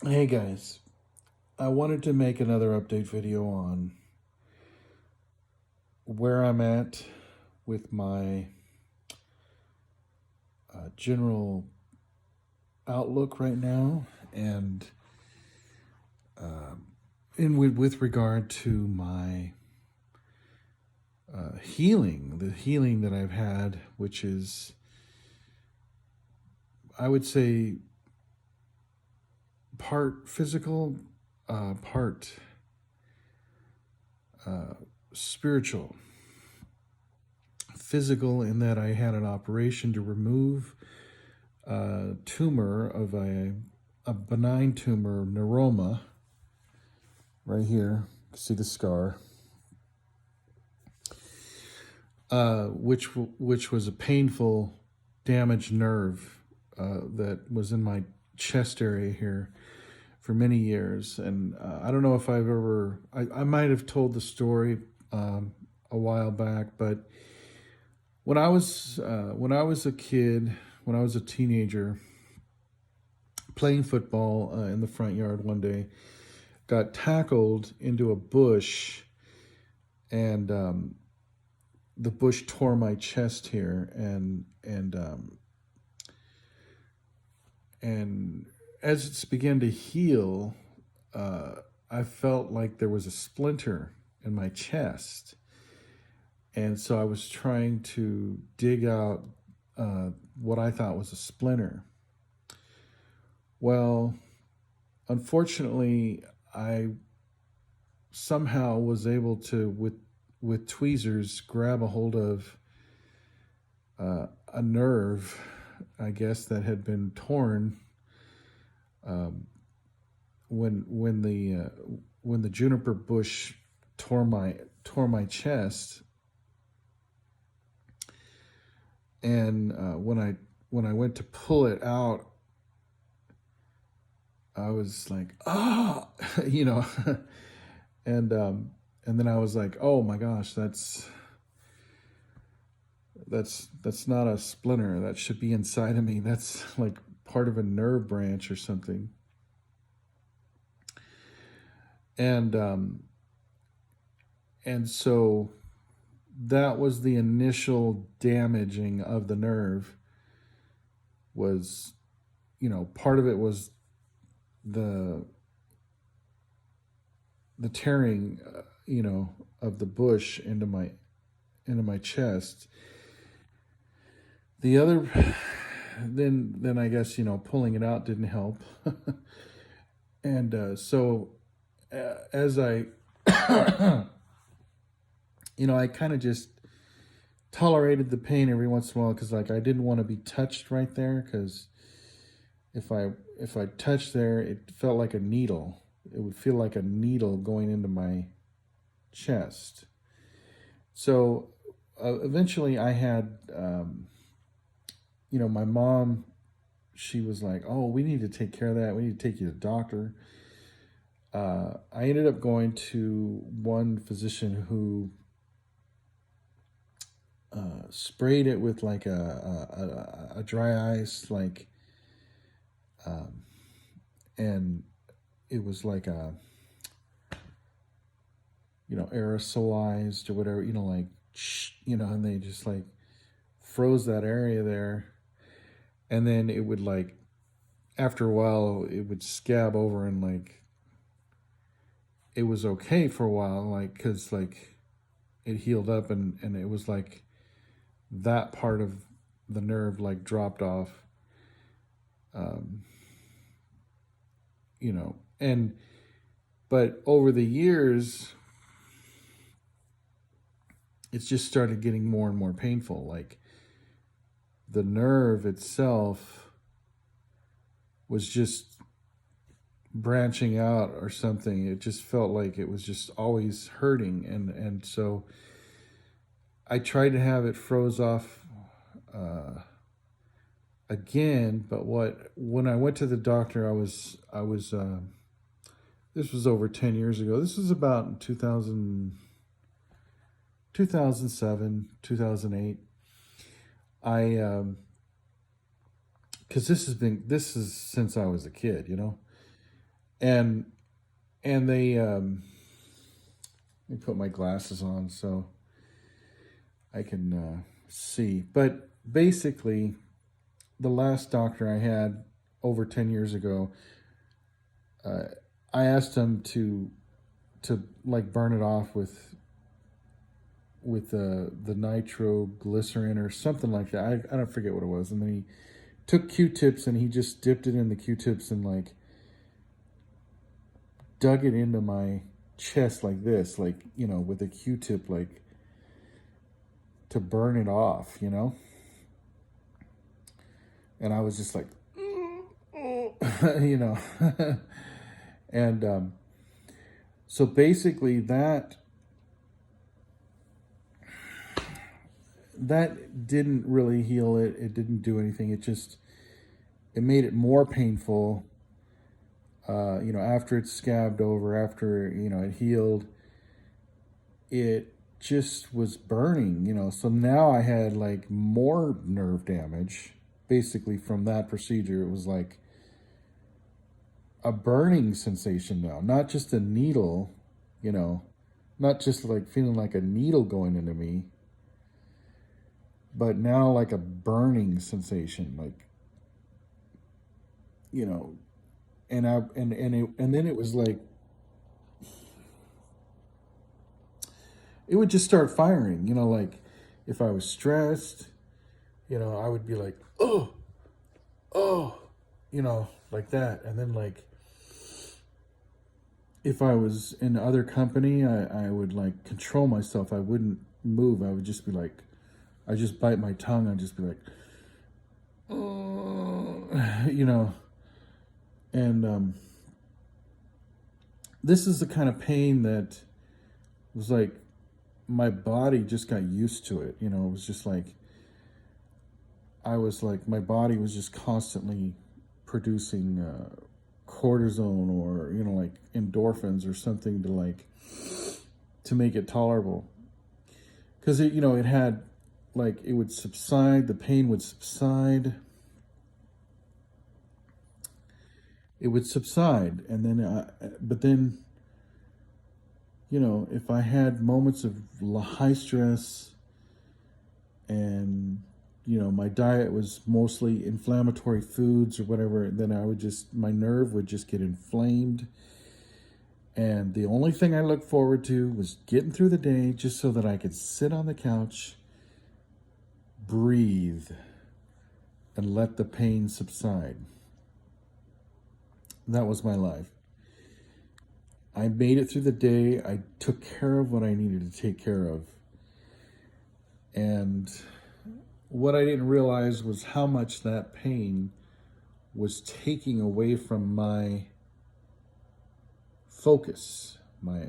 Hey guys, I wanted to make another update video on where I'm at with my general outlook right now, and with regard to my healing, the healing that I've had, which is, I would say, part physical, part spiritual. Physical in that I had an operation to remove a tumor of a benign tumor, neuroma, right here. You can see the scar, which was a painful, damaged nerve that was in my chest area here for many years. And I don't know if I might have told the story a while back, but when I was a kid, when I was a teenager, playing football in the front yard one day, got tackled into a bush, and the bush tore my chest here, and as it's began to heal, I felt like there was a splinter in my chest, and so I was trying to dig out what I thought was a splinter. Well, unfortunately, I somehow was able to, with tweezers, grab a hold of a nerve, I guess, that had been torn when the juniper bush tore my chest. And when I went to pull it out, I was like, you know, and then I was like, oh my gosh, that's not a splinter. That should be inside of me. That's like part of a nerve branch or something. And so that was the initial damaging of the nerve. Was, part of it was the tearing, of the bush into my chest. The other, then I guess, pulling it out didn't help. And so as I, I kind of just tolerated the pain every once in a while, because like I didn't want to be touched right there, because if I touched there, it felt like a needle. It would feel like a needle going into my chest. So eventually I had, my mom, she was like, oh, we need to take care of that. We need to take you to the doctor. I ended up going to one physician who sprayed it with like a dry ice, like, and it was like a, aerosolized or whatever, like, and they just like froze that area there. And then it would, like, after a while, it would scab over, and like, it was okay for a while, like, because like it healed up, and it was like that part of the nerve like dropped off, but over the years, it's just started getting more and more painful. Like, the nerve itself was just branching out or something. It just felt like it was just always hurting, and so I tried to have it froze off again. But when I went to the doctor, I was this was over 10 years ago. This was about 2007, 2008. Because this is since I was a kid, and they let me put my glasses on so I can see. But basically, the last doctor I had over 10 years ago, uh, I asked him to like burn it off with the nitroglycerin or something like that. I don't forget what it was. And then he took Q-tips and he just dipped it in the Q-tips and like dug it into my chest like this, like, you know, with a Q-tip, like to burn it off, you know? And I was just like, you know. And so basically that didn't really heal it. It didn't do anything. It made it more painful. You know, after it scabbed over, after, you know, it healed, it just was burning, you know. So now I had like more nerve damage basically from that procedure. It was like a burning sensation now, not just a needle, you know, not just like feeling like a needle going into me, but now like a burning sensation, like, you know. And then it was like it would just start firing, you know, like if I was stressed, you know, I would be like, oh, you know, like that. And then like if I was in other company, I would like control myself. I wouldn't move. I would just be like, I just bite my tongue. I'd just be like, you know. And this is the kind of pain that was like my body just got used to it. You know, it was just like I was like my body was just constantly producing cortisone or, you know, like endorphins or something to like to make it tolerable. Because it, you know, it had like it would subside, the pain would subside, it would subside, and then but then, you know, if I had moments of high stress and, you know, my diet was mostly inflammatory foods or whatever, then I would just, my nerve would just get inflamed. And the only thing I looked forward to was getting through the day just so that I could sit on the couch, breathe, and let the pain subside. That was my life. I made it through the day. I took care of what I needed to take care of. And what I didn't realize was how much that pain was taking away from my focus, my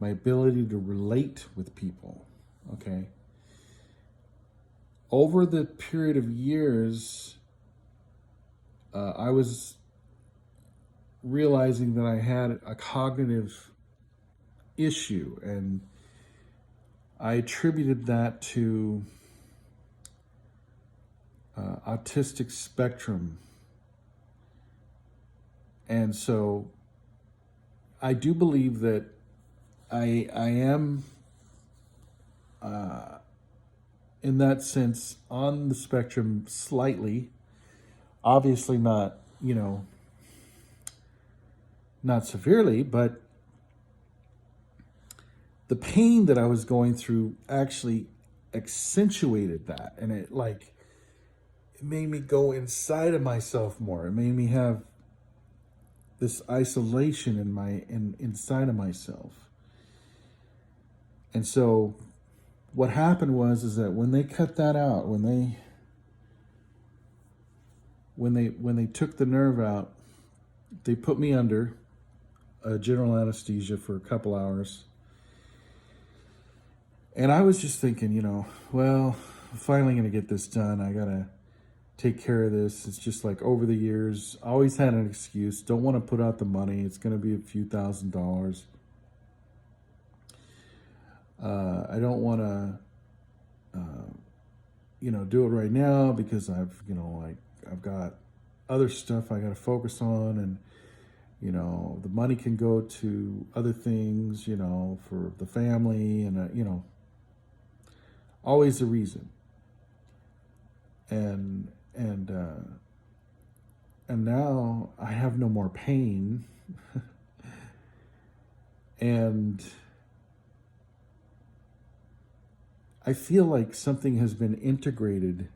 ability to relate with people. Okay. Over the period of years, I was realizing that I had a cognitive issue, and I attributed that to autistic spectrum. And so I do believe that I am, in that sense, on the spectrum slightly. Obviously not, you know, not severely, but the pain that I was going through actually accentuated that. And it like, it made me go inside of myself more. It made me have this isolation inside of myself. And so what happened was is that when they cut that out, when they took the nerve out, they put me under a general anesthesia for a couple hours. And I was just thinking, you know, well, I'm finally going to get this done. I got to take care of this. It's just like over the years, always had an excuse. Don't want to put out the money. It's going to be a few $1,000s. I don't want to, you know, do it right now because I've got other stuff I got to focus on. The money can go to other things, for the family, and always a reason. And now I have no more pain, and I feel like something has been integrated,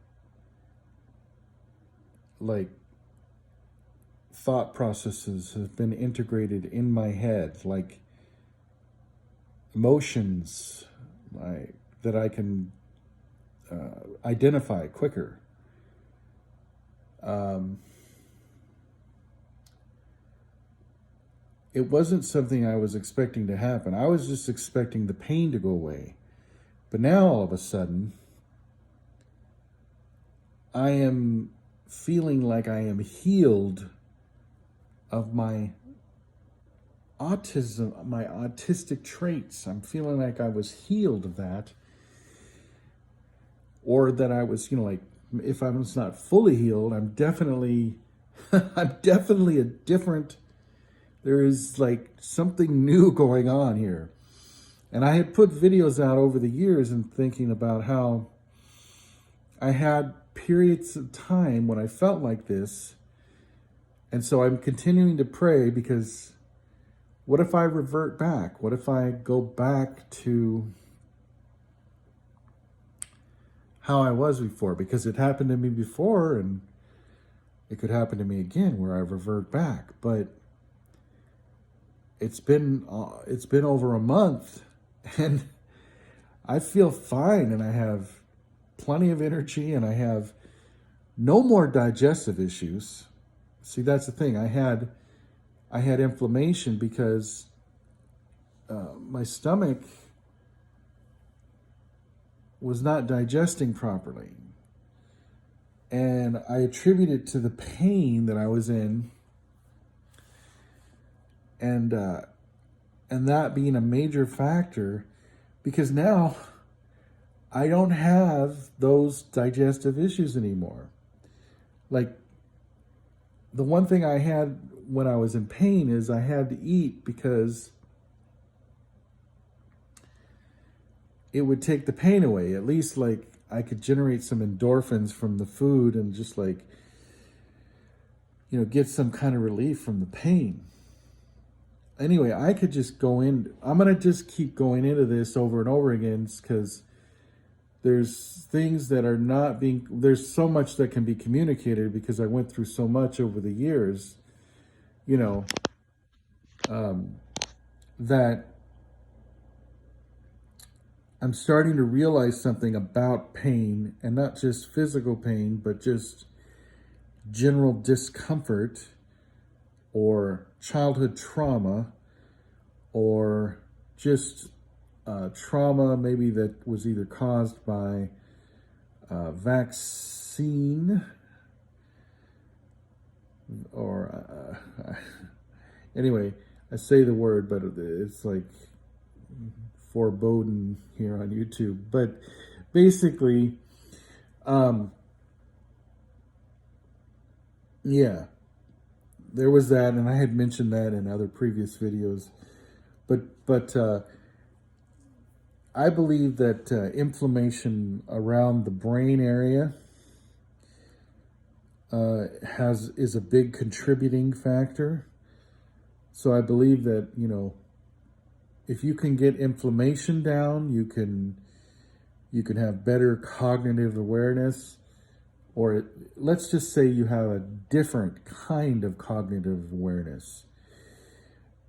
like thought processes have been integrated in my head, like emotions that I can identify quicker. It wasn't something I was expecting to happen. I was just expecting the pain to go away. But now all of a sudden, I am feeling like I am healed of my autism, my autistic traits. I'm feeling like I was healed of that. Or that I was, like, if I was not fully healed, I'm definitely a different, there is like something new going on here. And I had put videos out over the years and thinking about how I had periods of time when I felt like this. And so I'm continuing to pray, because what if I revert back? What if I go back to how I was before? Because it happened to me before, and it could happen to me again where I revert back. But it's been over a month, and I feel fine, and I have plenty of energy, and I have no more digestive issues. See, that's the thing. I had inflammation because my stomach was not digesting properly. And I attribute it to the pain that I was in, and that being a major factor, because now I don't have those digestive issues anymore. Like, the one thing I had when I was in pain is I had to eat, because it would take the pain away. At least, like, I could generate some endorphins from the food and just, like, get some kind of relief from the pain. Anyway, I could just go in. I'm going to just keep going into this over and over again, because there's things that are not being, there's so much that can be communicated, because I went through so much over the years, that I'm starting to realize something about pain, and not just physical pain, but just general discomfort, or childhood trauma, or just trauma maybe that was either caused by vaccine, or anyway, I say the word, but it's like foreboding here on YouTube. But basically, yeah, there was that, and I had mentioned that in other previous videos. But I believe that inflammation around the brain area is a big contributing factor. So I believe that, if you can get inflammation down, you can have better cognitive awareness, or let's just say you have a different kind of cognitive awareness.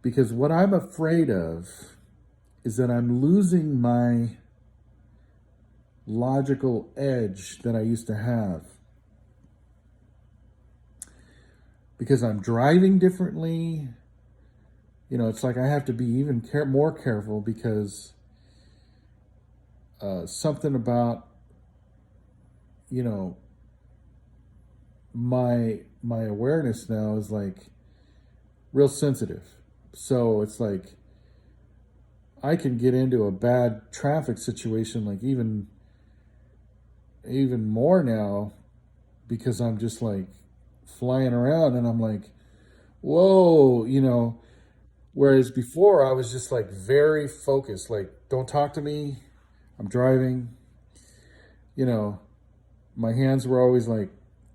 Because what I'm afraid of is that I'm losing my logical edge that I used to have. Because I'm driving differently. It's like I have to be even more careful, because something about, my awareness now is like real sensitive. So it's like I can get into a bad traffic situation, like even more now, because I'm just like flying around, and I'm like, whoa, whereas before I was just like very focused, like, don't talk to me, I'm driving, you know, my hands were always like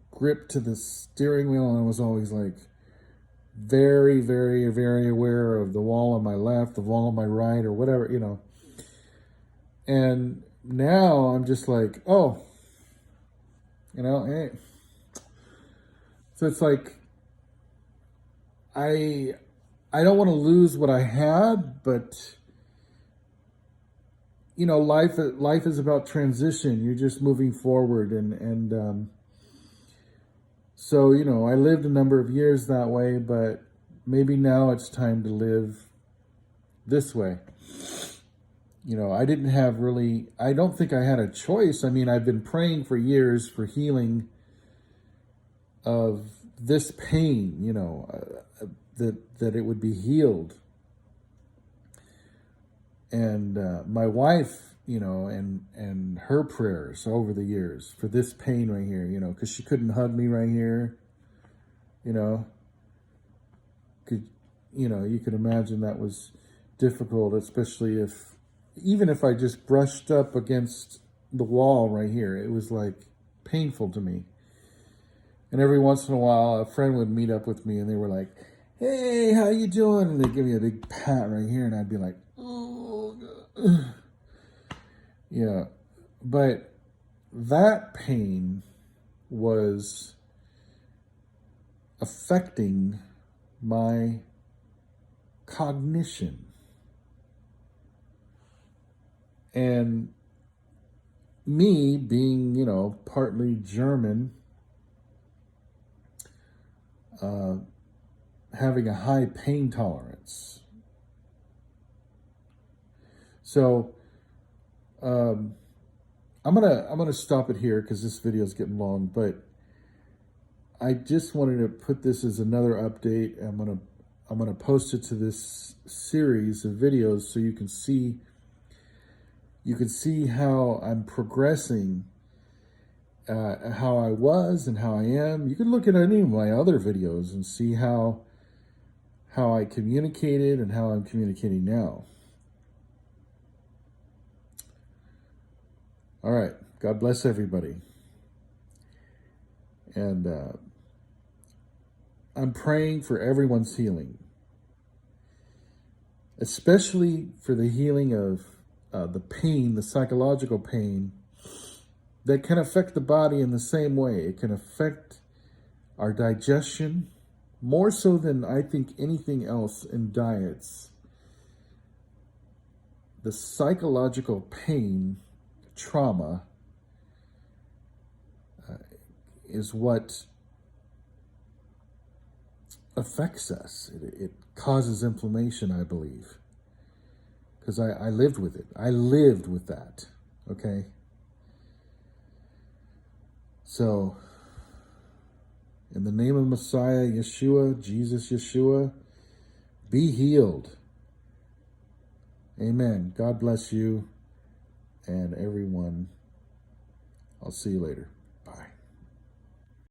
gripped to the steering wheel, and I was always like very, very, very aware of the wall on my left, the wall on my right, or whatever. And now I'm just like, oh, hey. So it's like I don't want to lose what I had, but life is about transition. You're just moving forward, and so I lived a number of years that way, but maybe now it's time to live this way. I didn't have really. I don't think I had a choice. I mean, I've been praying for years for healing of this pain. That it would be healed. And my wife, and her prayers over the years for this pain right here, because she couldn't hug me right here, you could imagine that was difficult, especially even if I just brushed up against the wall right here, it was like painful to me. And every once in a while, a friend would meet up with me, and they were like, "Hey, how you doing?" And they'd give me a big pat right here, and I'd be like, "Oh, God." Yeah. But that pain was affecting my cognition. And me being, partly German, having a high pain tolerance. So I'm gonna stop it here because this video is getting long, but I just wanted to put this as another update. I'm gonna post it to this series of videos so you can see how I'm progressing, how I was and how I am. You can look at any of my other videos and see how I communicated and how I'm communicating now. All right. God bless everybody. And I'm praying for everyone's healing, especially for the healing of the pain, the psychological pain that can affect the body in the same way. It can affect our digestion more so than I think anything else in diets. The psychological pain, trauma, is what affects us. It causes inflammation, I believe, because I lived with it. I lived with that, okay? So, in the name of Messiah, Yeshua, Jesus Yeshua, be healed. Amen. God bless you and everyone. I'll see you later.